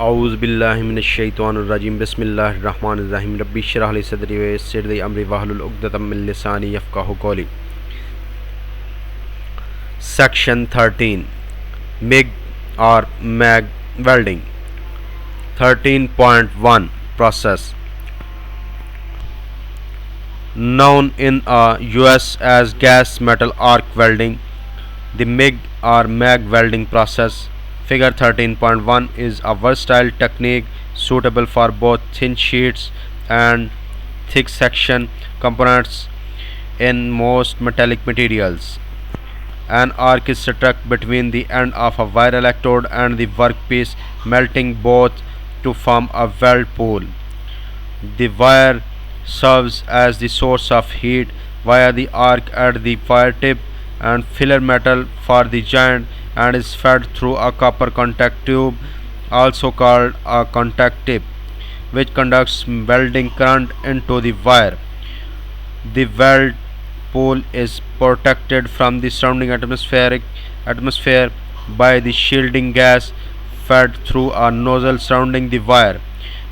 औज़ु बिल्लाहि मिनश्शैतानिर्रजीम बिस्मिल्लाहिर्रहमानिर्रहीम रब्बि इश्रह ली सदरी व यस्सिर ली अमरी वहलुल उक़दतम मिन लिसानी यफ़क़हू क़ौली। Section 13 MIG or MAG welding. 13.1 Process. Known in US as gas metal arc welding, the MIG or MAG welding process. Figure 13.1 is a versatile technique suitable for both thin sheets and thick section components in most metallic materials. An arc is struck between the end of a wire electrode and the workpiece, melting both to form a weld pool. The wire serves as the source of heat via the arc at the wire tip and filler metal for the joint, and is fed through a copper contact tube, also called a contact tip, which conducts welding current into the wire. The weld pool is protected from the surrounding atmosphere by the shielding gas fed through a nozzle surrounding the wire.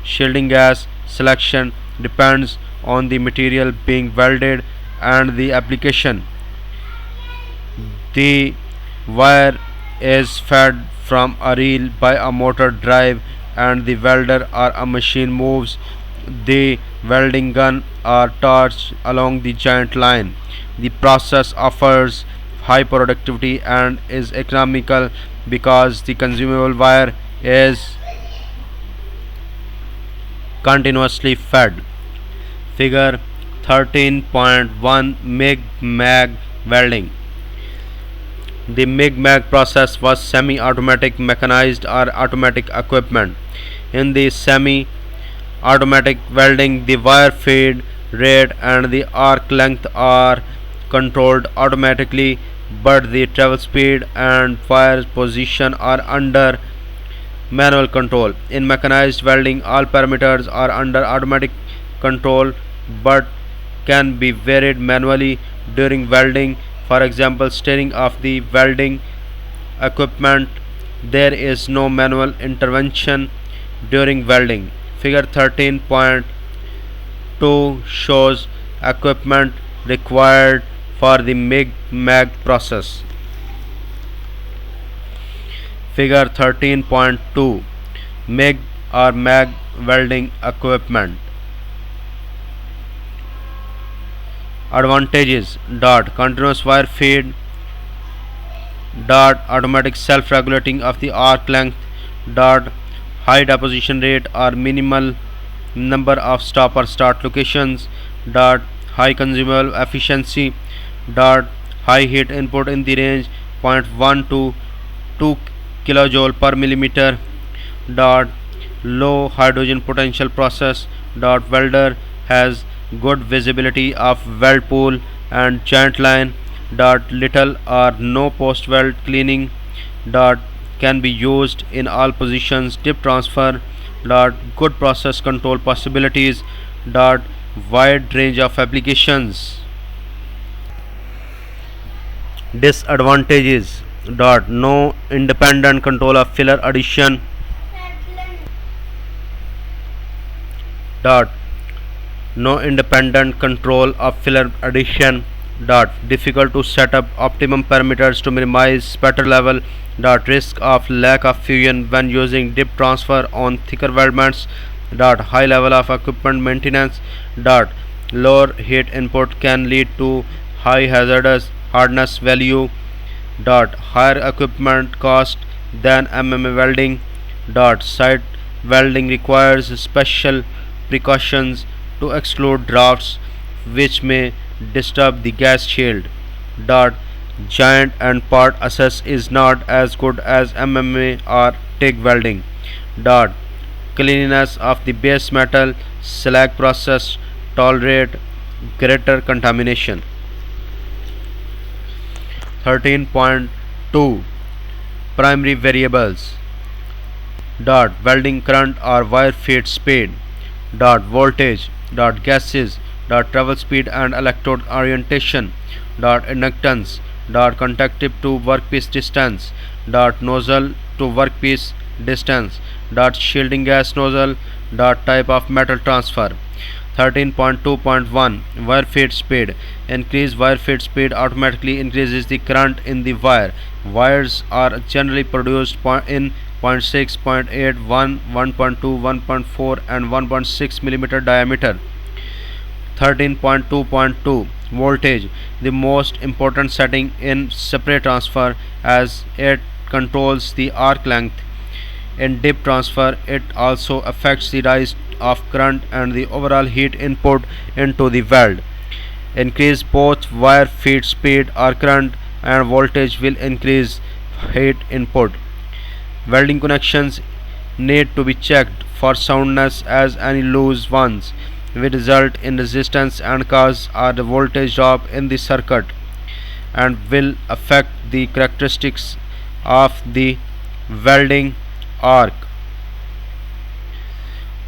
Shielding gas selection depends on the material being welded and the application. The wire is fed from a reel by a motor drive, and the welder or a machine moves the welding gun or torch along the joint line. The process offers high productivity and is economical because the consumable wire is continuously fed. Figure 13.1 MIG-MAG welding. The MIG-MAG process was semi-automatic mechanized or automatic equipment. In the semi-automatic welding, the wire feed rate and the arc length are controlled automatically, but the travel speed and wire position are under manual control. In mechanized welding, all parameters are under automatic control but can be varied manually during welding. For example, steering of the welding equipment. There is no manual intervention during welding. Figure 13.2 shows equipment required for the MIG-MAG process. Figure 13.2 MIG or MAG welding equipment. Advantages: continuous wire feed, automatic self-regulating of the arc length, high deposition rate or minimal number of stop or start locations, high consumable efficiency, high heat input in the range 0.1 to 2 kilojoule per millimeter, low hydrogen potential process, welder has good visibility of weld pool and joint line, little or no post weld cleaning, can be used in all positions, dip transfer, good process control possibilities, wide range of applications. Disadvantages: no independent control of filler addition, no independent control of filler addition, difficult to set up optimum parameters to minimize spatter level, risk of lack of fusion when using dip transfer on thicker weldments, high level of equipment maintenance, lower heat input can lead to high hazardous hardness value, higher equipment cost than MMA welding, side welding requires special precautions to exclude drafts which may disturb the gas shield, joint and part access is not as good as MMA or TIG welding, cleanliness of the base metal slag process tolerate greater contamination. 13.2 Primary variables: welding current or wire feed speed, voltage, gases, travel speed and electrode orientation, inductance, contact tip to workpiece distance, nozzle to workpiece distance. Dot shielding gas nozzle. Dot type of metal transfer. 13.2.1 Wire feed speed. Increase wire feed speed automatically increases the current in the wire. Wires are generally produced in 0.6, 0.8, 1, 1.2, 1.4 and 1.6 millimeter diameter. 13.2.2 Voltage, the most important setting in separate transfer as it controls the arc length. In dip transfer, it also affects the rise of current and the overall heat input into the weld. Increase both wire feed speed or current and voltage will increase heat input. Welding connections need to be checked for soundness as any loose ones will result in resistance and cause a voltage drop in the circuit and will affect the characteristics of the welding arc.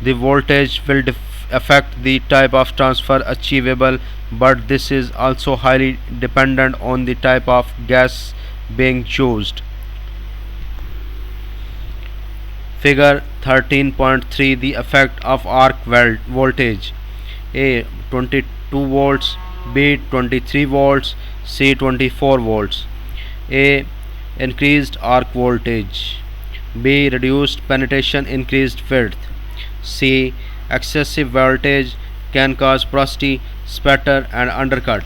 The voltage will affect the type of transfer achievable, but this is also highly dependent on the type of gas being used. Figure 13.3 The effect of arc weld voltage. A 22 volts, B 23 volts, C 24 volts. A increased arc voltage. B reduced penetration, increased width. C excessive voltage can cause porosity, spatter and undercut.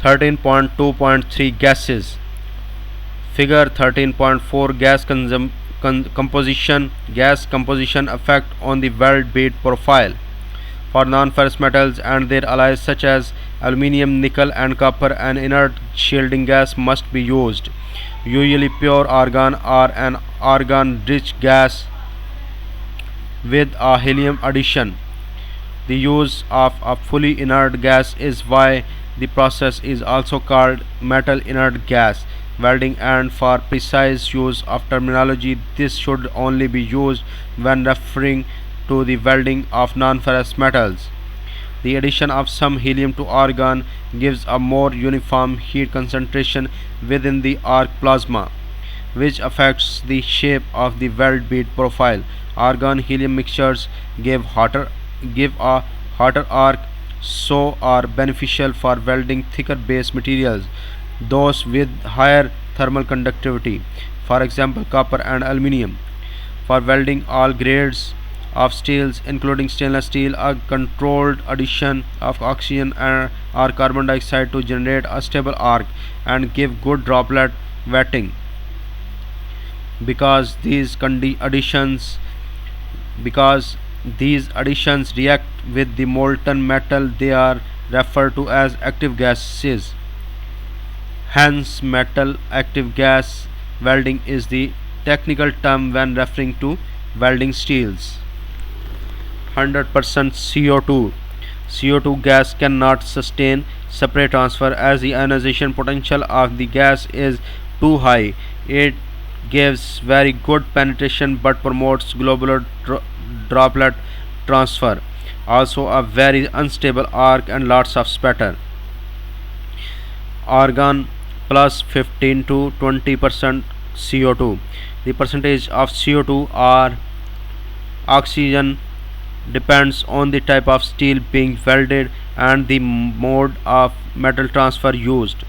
13.2.3 Gases. Figure 13.4 composition. Gas composition effect on the weld bead profile. For non-ferrous metals and their alloys such as aluminium, nickel and copper, an inert shielding gas must be used, usually pure argon or an argon-rich gas with a helium addition. The use of a fully inert gas is why the process is also called metal inert gas welding, and for precise use of terminology, this should only be used when referring to the welding of non-ferrous metals. The addition of some helium to argon gives a more uniform heat concentration within the arc plasma, which affects the shape of the weld bead profile. Argon-helium mixtures give a hotter arc, so are beneficial for welding thicker base materials, those with higher thermal conductivity, for example copper and aluminium. For welding all grades of steels including stainless steel, a controlled addition of oxygen or carbon dioxide to generate a stable arc and give good droplet wetting. Because these additions react with the molten metal, they are referred to as active gases. Hence, metal active gas welding is the technical term when referring to welding steels. 100% CO2. CO2 gas cannot sustain separate transfer as the ionization potential of the gas is too high. It gives very good penetration but promotes globular droplet transfer, also a very unstable arc and lots of spatter. Argon plus 15 to 20% CO2. The percentage of CO2 or oxygen depends on the type of steel being welded and the mode of metal transfer used.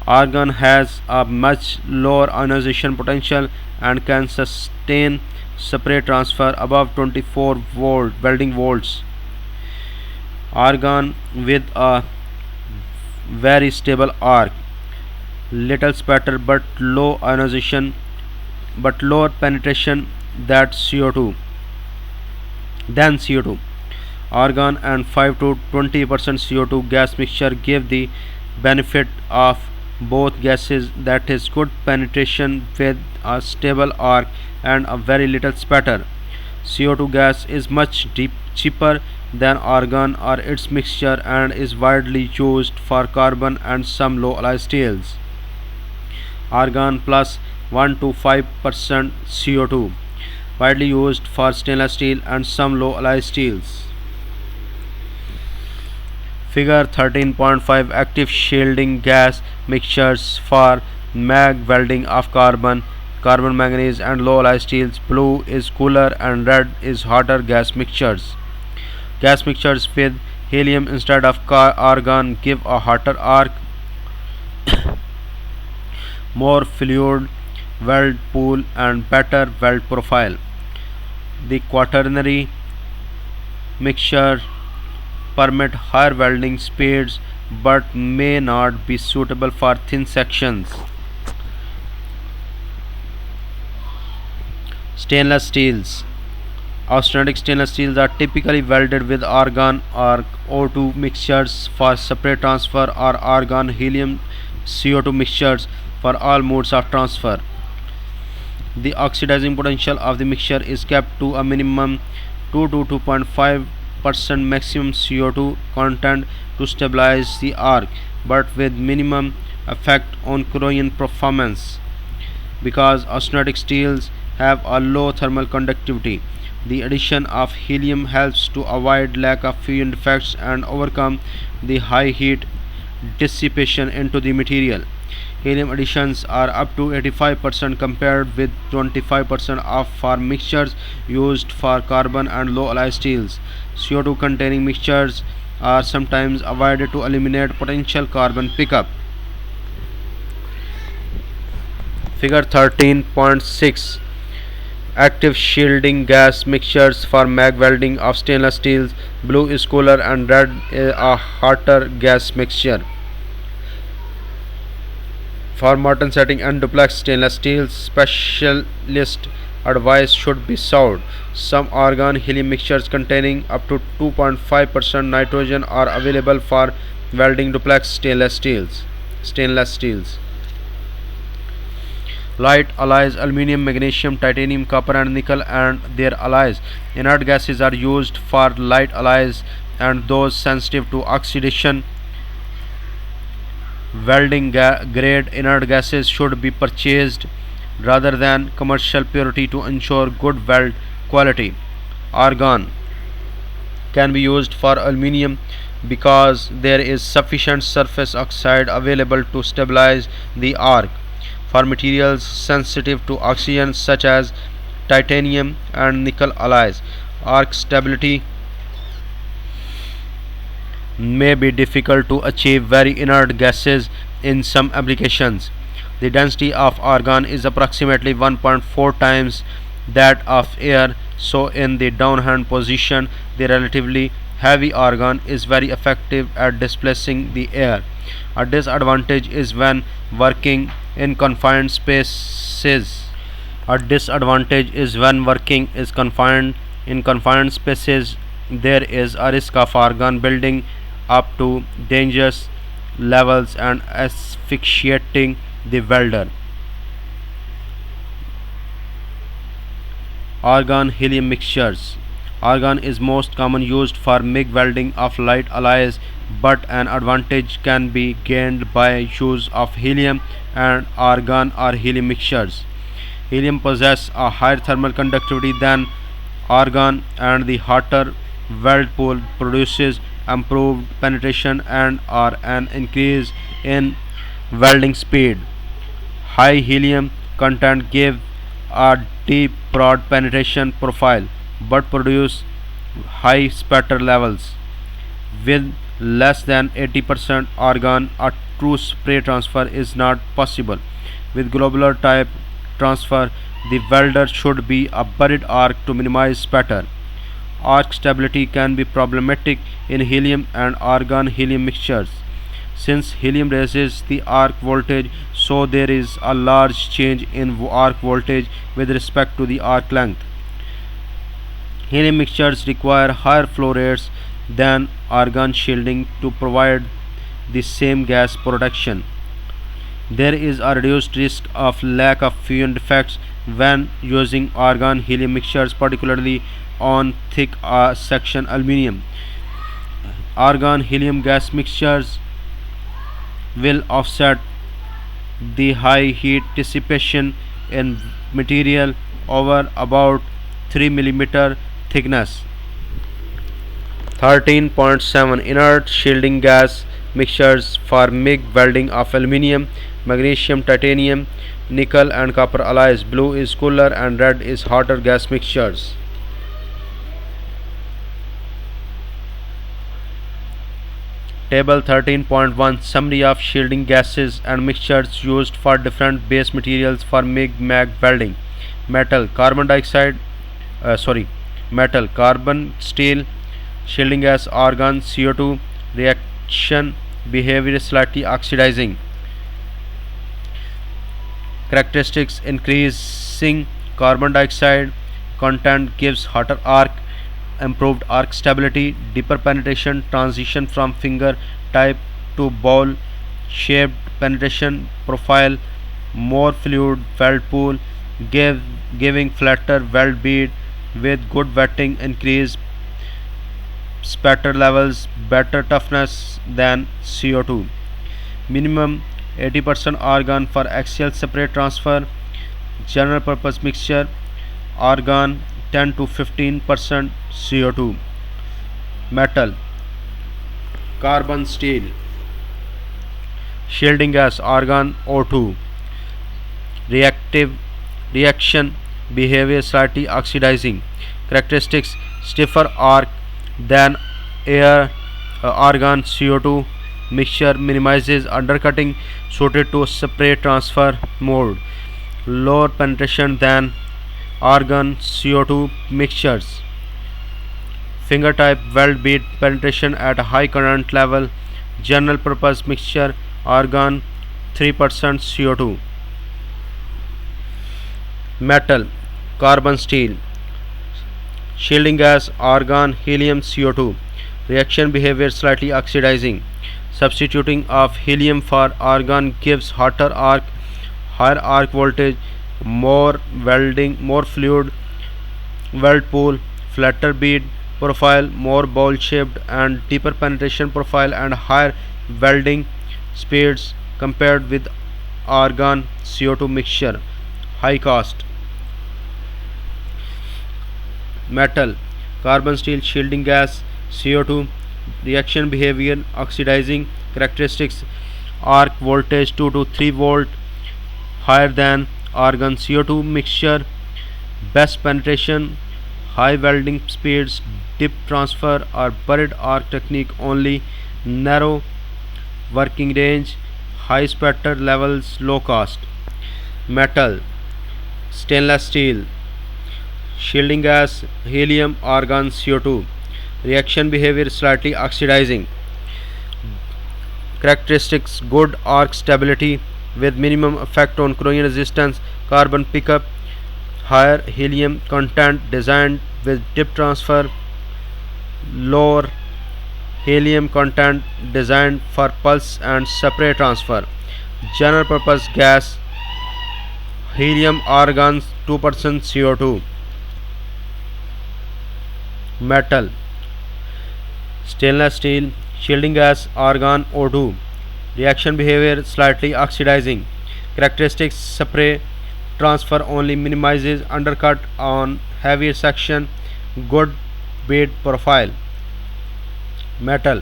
Argon has a much lower ionization potential and can sustain separate transfer above 24 volt welding volts. Argon with a very stable arc, little spatter but low ionization but lower penetration than CO2. Argon and 5 to 20% CO2 gas mixture give the benefit of both gases, that is good penetration with a stable arc and a very little spatter. CO2 gas is much cheaper than argon or its mixture and is widely used for carbon and some low alloy steels. Argon plus 1 to 5% CO2, widely used for stainless steel and some low alloy steels. Figure 13.5 Active shielding gas mixtures for mag welding of carbon manganese and low alloy steels. Blue is cooler and red is hotter gas mixtures. Gas mixtures with helium instead of argon give a hotter arc, more fluid weld pool and better weld profile. The quaternary mixture permit higher welding speeds but may not be suitable for thin sections. Stainless steels. Austenitic stainless steels are typically welded with argon or O2 mixtures for separate transfer or argon helium CO2 mixtures for all modes of transfer. The oxidizing potential of the mixture is kept to a minimum 2 to 2.5% maximum CO2 content to stabilize the arc, but with minimum effect on corrosion performance. Because austenitic steels have a low thermal conductivity, the addition of helium helps to avoid lack of fusion defects and overcome the high heat dissipation into the material. Helium additions are up to 85% compared with 25% of for mixtures used for carbon and low alloy steels. CO2 containing mixtures are sometimes avoided to eliminate potential carbon pickup. Figure 13.6. Active shielding gas mixtures for mag welding of stainless steels. Blue is cooler and red is a hotter gas mixture. For molten setting and duplex stainless steels, specialist advice should be sought. Some argon helium mixtures containing up to 2.5% nitrogen are available for welding duplex stainless steels. Light alloys aluminum, magnesium, titanium, copper and nickel and their alloys. Inert gases are used for light alloys and those sensitive to oxidation. Welding grade inert gases should be purchased rather than commercial purity to ensure good weld quality. Argon can be used for aluminum because there is sufficient surface oxide available to stabilize the arc. For materials sensitive to oxygen such as titanium and nickel alloys, arc stability may be difficult to achieve very inert gases in some applications. The density of argon is approximately 1.4 times that of air, so in the downhand position the relatively heavy argon is very effective at displacing the air. A disadvantage is when working in confined spaces. There is a risk of argon building up to dangerous levels and asphyxiating the welder. Argon helium mixtures. Argon is most common used for MIG welding of light alloys, but an advantage can be gained by use of helium and argon or helium mixtures. Helium possesses a higher thermal conductivity than argon and the hotter weld pool produces improved penetration and or an increase in welding speed. High helium content give a deep broad penetration profile but produce high spatter levels. With less than 80% argon, a true spray transfer is not possible. With globular type transfer, the welder should be a buried arc to minimize spatter. Arc stability can be problematic in helium and argon helium mixtures. Since helium raises the arc voltage, so there is a large change in arc voltage with respect to the arc length. Helium mixtures require higher flow rates than argon shielding to provide the same gas protection. There is a reduced risk of lack of fusion defects when using argon helium mixtures, particularly on thick section aluminum. Argon helium gas mixtures will offset the high heat dissipation in material over about 3 mm thickness. 13.7. Inert shielding gas mixtures for MIG welding of aluminium, magnesium, titanium, nickel and copper alloys. Blue is cooler and red is hotter gas mixtures. Table 13.1 Summary of shielding gases and mixtures used for different base materials for MIG mag welding. Metal, carbon dioxide, metal, carbon, steel, shielding gas, argon, CO2, reaction behavior slightly oxidizing. Characteristics increasing carbon dioxide content gives hotter arc, improved arc stability, deeper penetration, transition from finger type to ball shaped penetration profile, more fluid weld pool, giving flatter weld bead with good wetting, increased spatter levels, better toughness than CO2. Minimum 80% argon for axial spray transfer, general purpose mixture, argon 10 to 15% CO2. Metal, carbon, steel, shielding gas, argon O2, reaction behavior slightly oxidizing. Characteristics stiffer arc than air argon CO2 mixture, minimizes undercutting, suited to spray transfer mode, lower penetration than argon CO2 mixtures. Finger type weld bead penetration at a high current level, general purpose mixture, argon 3% CO2. Metal, carbon, steel, shielding gas, argon, helium, CO2, reaction behavior slightly oxidizing. Substituting of helium for argon gives hotter arc, higher arc voltage, more welding, more fluid weld pool, flatter bead profile, more ball shaped and deeper penetration profile and higher welding speeds compared with argon CO2 mixture. High cost. Metal, carbon, steel, shielding gas, CO2, reaction behavior oxidizing. Characteristics arc voltage 2 to 3 volt higher than argon CO2 mixture, best penetration, high welding speeds, dip transfer or buried arc technique only, narrow working range, high spatter levels, low cost. Metal, stainless steel, shielding gas, helium, argon, CO2, reaction behavior slightly oxidizing. Characteristics good arc stability with minimum effect on corrosion resistance, carbon pickup, higher helium content designed with dip transfer, lower helium content designed for pulse and spray transfer. General purpose gas, helium, argon 2% CO2. Metal, stainless steel, shielding gas, argon O2, reaction behavior slightly oxidizing. Characteristics spray transfer only, minimizes undercut on heavier section, good bead profile. Metal,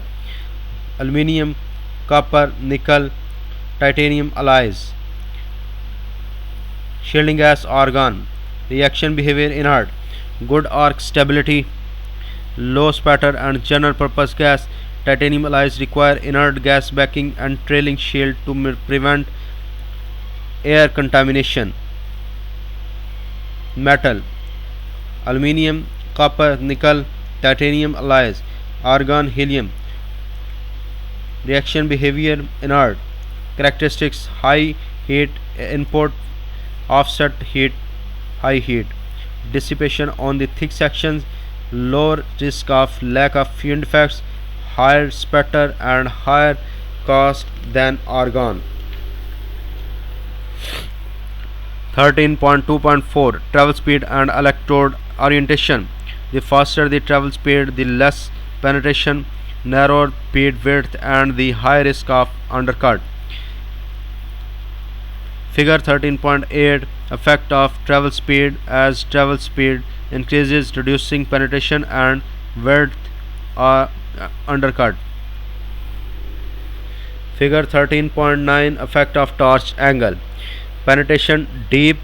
aluminium, copper, nickel, titanium alloys. Shielding gas, argon, reaction behavior inert, good arc stability, low spatter and general purpose gas. Titanium alloys require inert gas backing and trailing shield to prevent air contamination. Metal, aluminium, copper, nickel, titanium alloys, argon, helium. Reaction behavior inert. Characteristics high heat input, offset heat, high heat dissipation on the thick sections, lower risk of lack of fume defects, higher spatter and higher cost than argon. 13.2.4 Travel speed and electrode orientation. The faster the travel speed, the less penetration, narrower bead width and the high risk of undercut. Figure 13.8 Effect of travel speed. As travel speed increases, reducing penetration and width or undercut. Figure 13.9 Effect of torch angle. Penetration deep,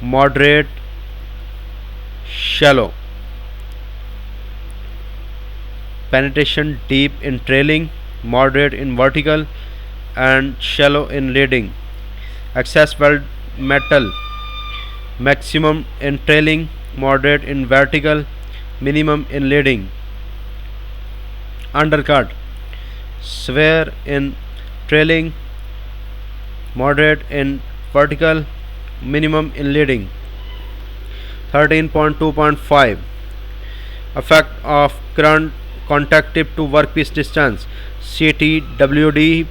moderate, shallow. Penetration deep in trailing, moderate in vertical, and shallow in leading. Excess weld metal, maximum in trailing, moderate in vertical, minimum in leading. Undercut, sphere in trailing, moderate in vertical, minimum in leading. 13.2.5 Effect of current contact tip to workpiece distance. CTWD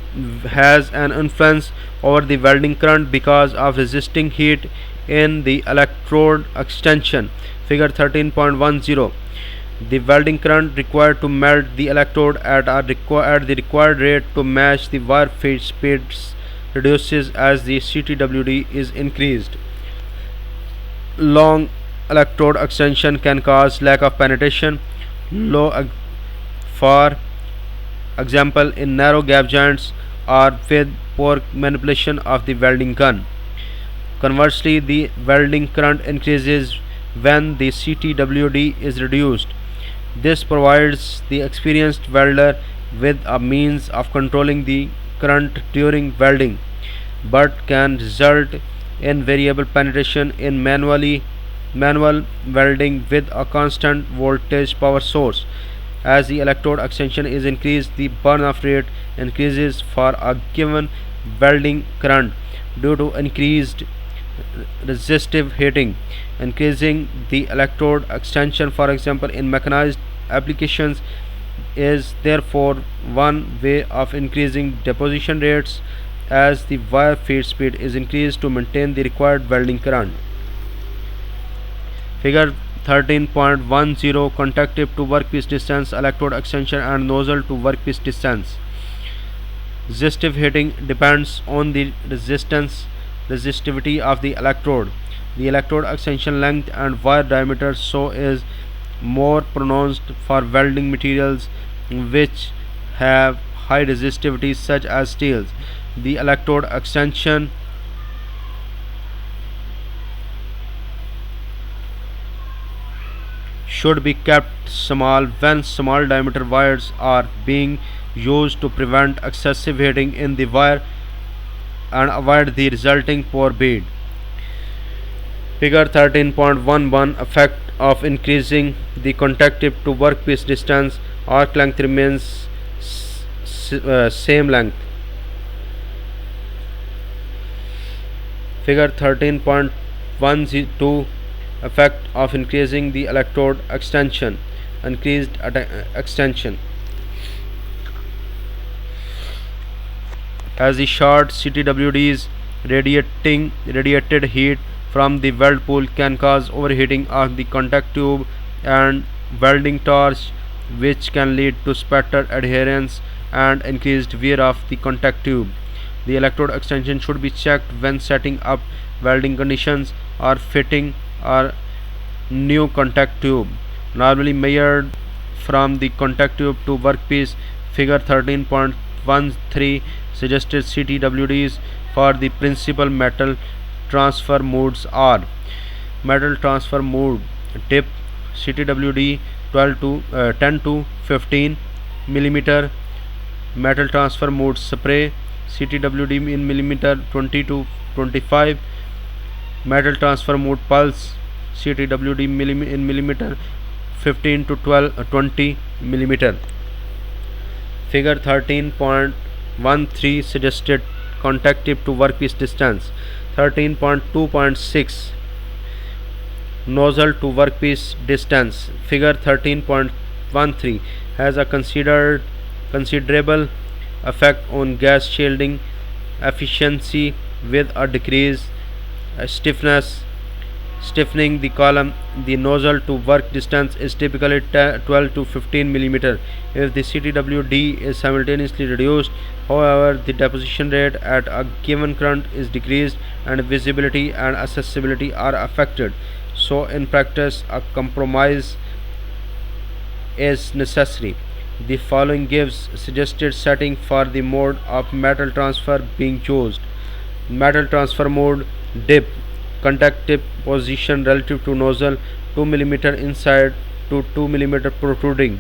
has an influence over the welding current because of resisting heat in the electrode extension. Figure 13.10. The welding current required to melt the electrode at the required rate to match the wire feed speeds reduces as the CTWD is increased. Long electrode extension can cause lack of penetration. For example, in narrow gap joints or with poor manipulation of the welding gun. Conversely, the welding current increases when the CTWD is reduced. This provides the experienced welder with a means of controlling the current during welding, but can result in variable penetration in manual welding with a constant voltage power source. As the electrode extension is increased, the burn-off rate increases for a given welding current due to increased resistive heating. Increasing the electrode extension, for example in mechanized applications, is therefore one way of increasing deposition rates as the wire feed speed is increased to maintain the required welding current. Figure 13.10 Contact tip to workpiece distance, electrode extension and nozzle to workpiece distance. Resistive heating depends on the resistivity of the electrode. The electrode extension length and wire diameter so is more pronounced for welding materials which have high resistivity such as steels. The electrode extension should be kept small when small diameter wires are being used to prevent excessive heating in the wire and avoid the resulting poor bead. Figure 13.11 Effect of increasing the contact tip to workpiece distance. Arc length remains same length. Figure 13.12 Effect of increasing the electrode extension. Increased extension. As the short CTWDs radiated heat from the weld pool can cause overheating of the contact tube and welding torch, which can lead to spatter adherence and increased wear of the contact tube. The electrode extension should be checked when setting up welding conditions or fitting a new contact tube, normally measured from the contact tube to workpiece. Figure 13.13 Suggested CTWDs for the principal metal transfer modes are: metal transfer mode dip CTWD 10 to 15 mm, metal transfer mode spray CTWD in millimeter 20 to 25, metal transfer mode pulse CTWD in millimeter 15 to 20 millimeter. Figure 13.13 Suggested contact tip to workpiece distance. 13.2.6 Nozzle to workpiece distance. Figure 13.13 has a considerable effect on gas shielding efficiency with a decreased stiffening the column. The nozzle to work distance is typically 12 to 15 mm. If the CTWD is simultaneously reduced, however, the deposition rate at a given current is decreased and visibility and accessibility are affected. So in practice, a compromise is necessary. The following gives suggested setting for the mode of metal transfer being used. Metal transfer mode: dip, contact tip position relative to nozzle 2 mm inside to 2 mm protruding.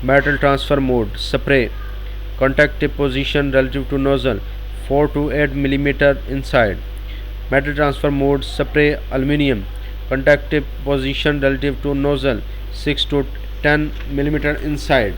Metal transfer mode: spray, contact tip position relative to nozzle 4 to 8 mm inside. Metal transfer mode: spray aluminum, contact tip position relative to nozzle 6 to 10 mm inside.